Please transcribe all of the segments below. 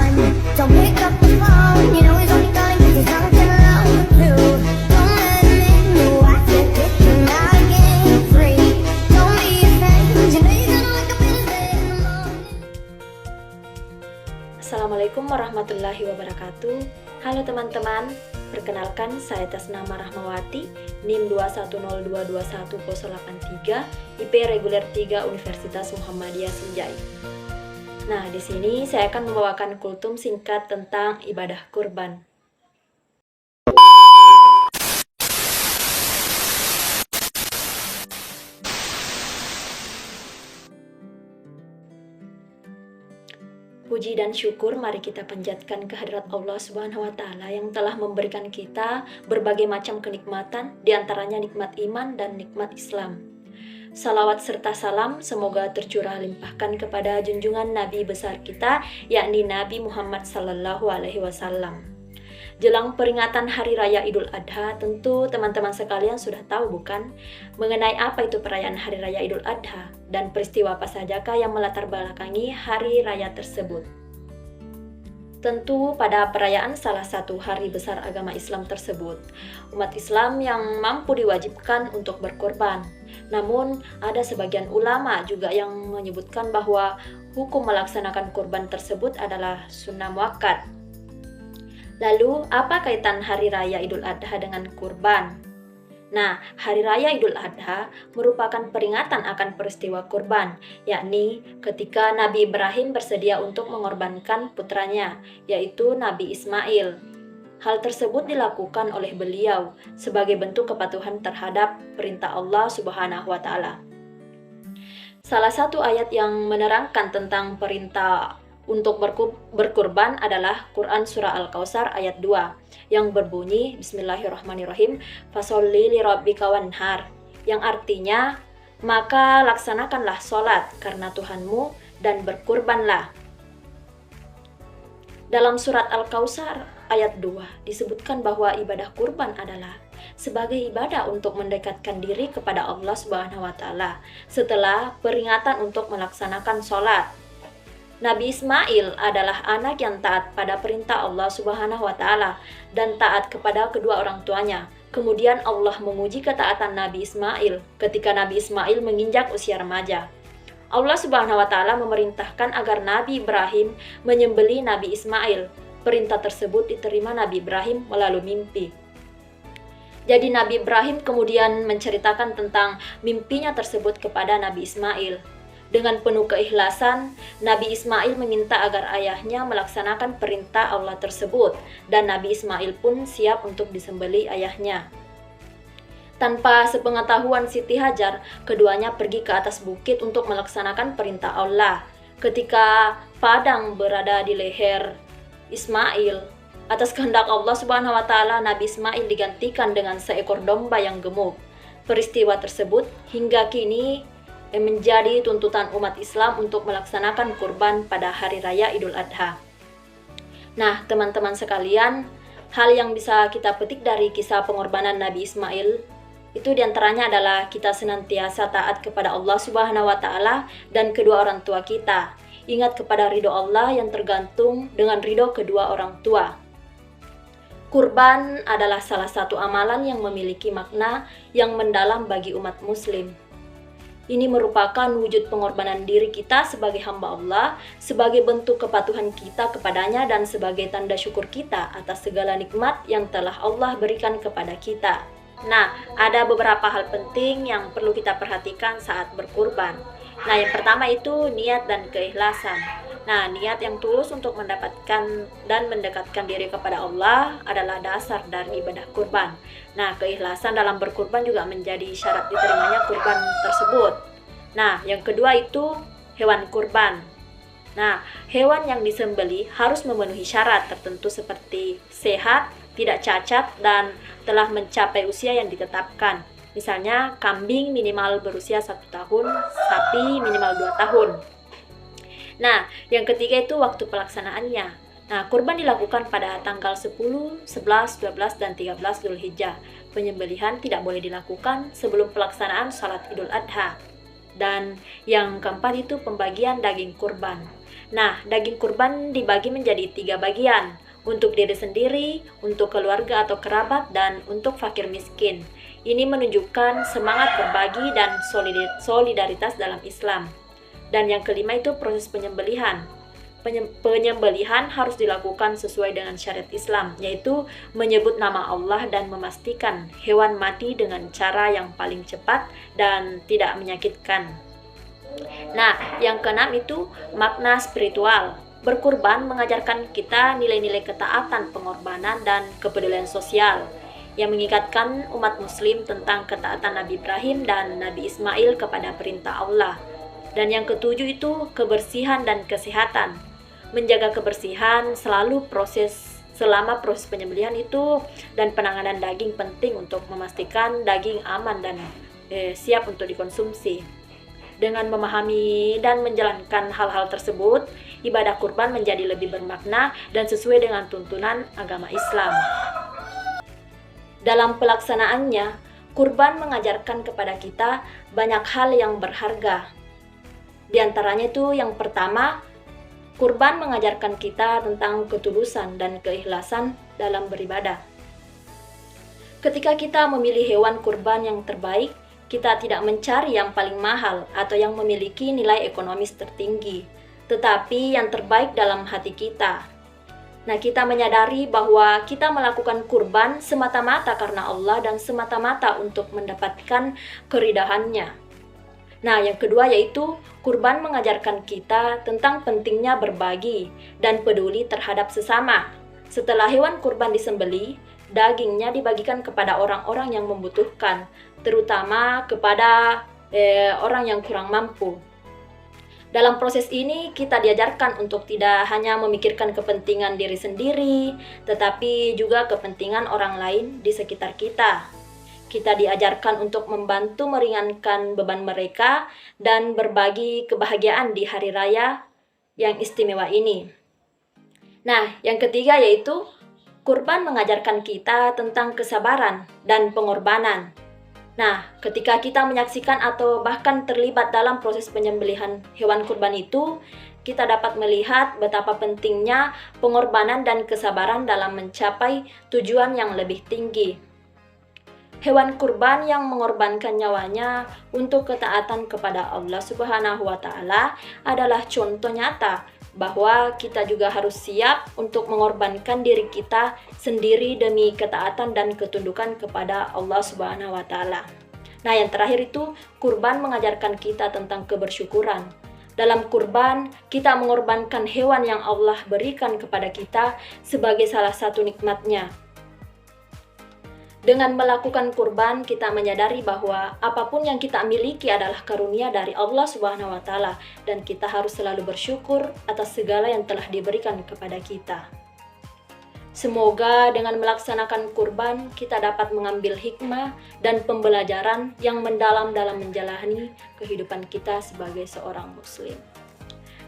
on. Don't pick up the phone, you know he's only calling 'cause he's something wrong with you. Don't let him in, you have to kick him out again free. Don't be afraid, you know you're gonna wake up in his bed in the morning. Assalamualaikum warahmatullahi wabarakatuh. Halo teman-teman, perkenalkan saya atas nama Rahmawati, NIM 210221083, IP Reguler 3 Universitas Muhammadiyah Sinjai. Nah, di sini saya akan membawakan kultum singkat tentang ibadah kurban. Puji dan syukur mari kita panjatkan kehadirat Allah Subhanahu wa Ta'ala yang telah memberikan kita berbagai macam kenikmatan, diantaranya nikmat iman dan nikmat Islam. Salawat serta salam semoga tercurah limpahkan kepada junjungan Nabi besar kita, yakni Nabi Muhammad Sallallahu Alaihi Wasallam. Jelang peringatan Hari Raya Idul Adha, tentu teman-teman sekalian sudah tahu bukan mengenai apa itu perayaan Hari Raya Idul Adha dan peristiwa apa sajakah yang melatar belakangi Hari Raya tersebut. Tentu pada perayaan salah satu hari besar agama Islam tersebut, umat Islam yang mampu diwajibkan untuk berkorban. Namun ada sebagian ulama juga yang menyebutkan bahwa hukum melaksanakan kurban tersebut adalah sunnah muakkad. Lalu, apa kaitan Hari Raya Idul Adha dengan kurban? Nah, Hari Raya Idul Adha merupakan peringatan akan peristiwa kurban, yakni ketika Nabi Ibrahim bersedia untuk mengorbankan putranya, yaitu Nabi Ismail. Hal tersebut dilakukan oleh beliau sebagai bentuk kepatuhan terhadap perintah Allah Subhanahu wa Ta'ala. Salah satu ayat yang menerangkan tentang perintah untuk berkurban adalah Quran Surah Al-Kautsar ayat 2 yang berbunyi Bismillahirrahmanirrahim Fasholli lirabbika wanhar, yang artinya maka laksanakanlah sholat karena Tuhanmu dan berkurbanlah. Dalam surat Al-Kautsar ayat 2 disebutkan bahwa ibadah kurban adalah sebagai ibadah untuk mendekatkan diri kepada Allah Subhanahu wa Ta'ala setelah peringatan untuk melaksanakan sholat. Nabi Ismail adalah anak yang taat pada perintah Allah Subhanahu wa Ta'ala dan taat kepada kedua orang tuanya. Kemudian Allah menguji ketaatan Nabi Ismail ketika Nabi Ismail menginjak usia remaja. Allah Subhanahu wa Ta'ala memerintahkan agar Nabi Ibrahim menyembelih Nabi Ismail. Perintah tersebut diterima Nabi Ibrahim melalui mimpi. Jadi Nabi Ibrahim kemudian menceritakan tentang mimpinya tersebut kepada Nabi Ismail. Dengan penuh keikhlasan, Nabi Ismail meminta agar ayahnya melaksanakan perintah Allah tersebut, dan Nabi Ismail pun siap untuk disembelih ayahnya. Tanpa sepengetahuan Siti Hajar, keduanya pergi ke atas bukit untuk melaksanakan perintah Allah. Ketika padang berada di leher Ismail, atas kehendak Allah Subhanahu wa Ta'ala, Nabi Ismail digantikan dengan seekor domba yang gemuk. Peristiwa tersebut hingga kini menjadi tuntutan umat Islam untuk melaksanakan kurban pada Hari Raya Idul Adha. Nah, teman-teman sekalian, hal yang bisa kita petik dari kisah pengorbanan Nabi Ismail itu diantaranya adalah kita senantiasa taat kepada Allah Subhanahu wa Ta'ala dan kedua orang tua kita. Ingat kepada ridho Allah yang tergantung dengan ridho kedua orang tua. Kurban adalah salah satu amalan yang memiliki makna yang mendalam bagi umat muslim. Ini merupakan wujud pengorbanan diri kita sebagai hamba Allah, sebagai bentuk kepatuhan kita kepadanya dan sebagai tanda syukur kita atas segala nikmat yang telah Allah berikan kepada kita. Nah, ada beberapa hal penting yang perlu kita perhatikan saat berkurban. Nah, yang pertama itu niat dan keikhlasan. Nah, niat yang tulus untuk mendapatkan dan mendekatkan diri kepada Allah adalah dasar dari ibadah kurban. Nah, keikhlasan dalam berkurban juga menjadi syarat diterimanya kurban tersebut. Nah, yang kedua itu hewan kurban. Nah, hewan yang disembelih harus memenuhi syarat tertentu seperti sehat, tidak cacat, dan telah mencapai usia yang ditetapkan. Misalnya, kambing minimal berusia 1 tahun, sapi minimal 2 tahun. Nah, yang ketiga itu waktu pelaksanaannya. Nah, kurban dilakukan pada tanggal 10, 11, 12, dan 13 Dzulhijjah. Penyembelihan tidak boleh dilakukan sebelum pelaksanaan salat Idul Adha. Dan yang keempat itu pembagian daging kurban. Nah, daging kurban dibagi menjadi 3 bagian, untuk diri sendiri, untuk keluarga atau kerabat, dan untuk fakir miskin. Ini menunjukkan semangat berbagi dan solidaritas dalam Islam. Dan yang kelima itu proses penyembelihan. Penyembelihan harus dilakukan sesuai dengan syariat Islam, yaitu menyebut nama Allah dan memastikan hewan mati dengan cara yang paling cepat dan tidak menyakitkan. Nah, yang keenam itu makna spiritual. Berkurban mengajarkan kita nilai-nilai ketaatan, pengorbanan, dan kepedulian sosial yang mengikatkan umat muslim tentang ketaatan Nabi Ibrahim dan Nabi Ismail kepada perintah Allah. Dan yang ketujuh itu kebersihan dan kesehatan. Menjaga kebersihan selama proses penyembelihan itu, dan penanganan daging penting untuk memastikan daging aman dan siap untuk dikonsumsi. Dengan memahami dan menjalankan hal-hal tersebut, ibadah kurban menjadi lebih bermakna dan sesuai dengan tuntunan agama Islam. Dalam pelaksanaannya, kurban mengajarkan kepada kita banyak hal yang berharga. Di antaranya itu yang pertama, kurban mengajarkan kita tentang ketulusan dan keikhlasan dalam beribadah. Ketika kita memilih hewan kurban yang terbaik, kita tidak mencari yang paling mahal atau yang memiliki nilai ekonomis tertinggi, tetapi yang terbaik dalam hati kita. Nah, kita menyadari bahwa kita melakukan kurban semata-mata karena Allah dan semata-mata untuk mendapatkan keridahannya. Nah, yang kedua yaitu kurban mengajarkan kita tentang pentingnya berbagi dan peduli terhadap sesama. Setelah hewan kurban disembelih, dagingnya dibagikan kepada orang-orang yang membutuhkan, terutama kepada orang yang kurang mampu. Dalam proses ini, kita diajarkan untuk tidak hanya memikirkan kepentingan diri sendiri, tetapi juga kepentingan orang lain di sekitar kita. Kita diajarkan untuk membantu meringankan beban mereka dan berbagi kebahagiaan di hari raya yang istimewa ini. Nah, yang ketiga yaitu kurban mengajarkan kita tentang kesabaran dan pengorbanan. Nah, ketika kita menyaksikan atau bahkan terlibat dalam proses penyembelihan hewan kurban itu, kita dapat melihat betapa pentingnya pengorbanan dan kesabaran dalam mencapai tujuan yang lebih tinggi. Hewan kurban yang mengorbankan nyawanya untuk ketaatan kepada Allah Subhanahu wa Ta'ala adalah contoh nyata bahwa kita juga harus siap untuk mengorbankan diri kita sendiri demi ketaatan dan ketundukan kepada Allah Subhanahu wa Ta'ala. Nah, yang terakhir itu kurban mengajarkan kita tentang kebersyukuran. Dalam kurban, kita mengorbankan hewan yang Allah berikan kepada kita sebagai salah satu nikmatnya. Dengan melakukan kurban, kita menyadari bahwa apapun yang kita miliki adalah karunia dari Allah Subhanahu wa Ta'ala, dan kita harus selalu bersyukur atas segala yang telah diberikan kepada kita. Semoga dengan melaksanakan kurban, kita dapat mengambil hikmah dan pembelajaran yang mendalam dalam menjalani kehidupan kita sebagai seorang Muslim.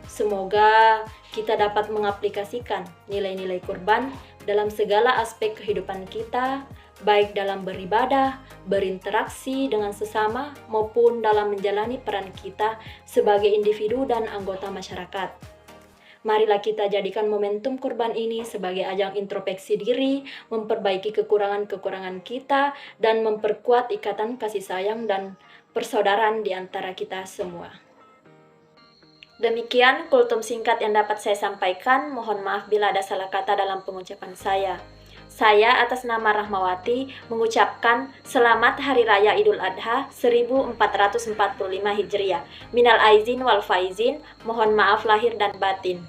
Semoga kita dapat mengaplikasikan nilai-nilai kurban dalam segala aspek kehidupan kita, baik dalam beribadah, berinteraksi dengan sesama, maupun dalam menjalani peran kita sebagai individu dan anggota masyarakat. Marilah kita jadikan momentum kurban ini sebagai ajang introspeksi diri, memperbaiki kekurangan-kekurangan kita, dan memperkuat ikatan kasih sayang dan persaudaraan di antara kita semua. Demikian kultum singkat yang dapat saya sampaikan. Mohon maaf bila ada salah kata dalam pengucapan saya. Saya atas nama Rahmawati mengucapkan Selamat Hari Raya Idul Adha 1445 Hijriah. Minal aizin wal faizin, mohon maaf lahir dan batin.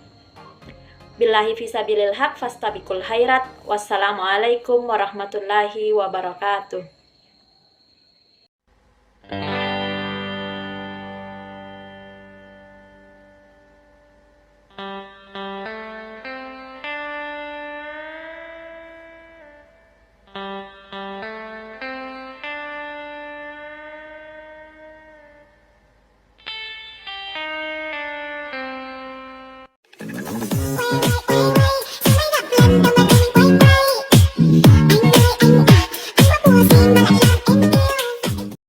Billahi fisabilil haq fastabiqul khairat. Wassalamualaikum warahmatullahi wabarakatuh. Wait, wait, wait, wait, wait, wait, wait, wait, wait, wait, wait, wait, wait, wait, wait, wait, wait, wait, wait, wait,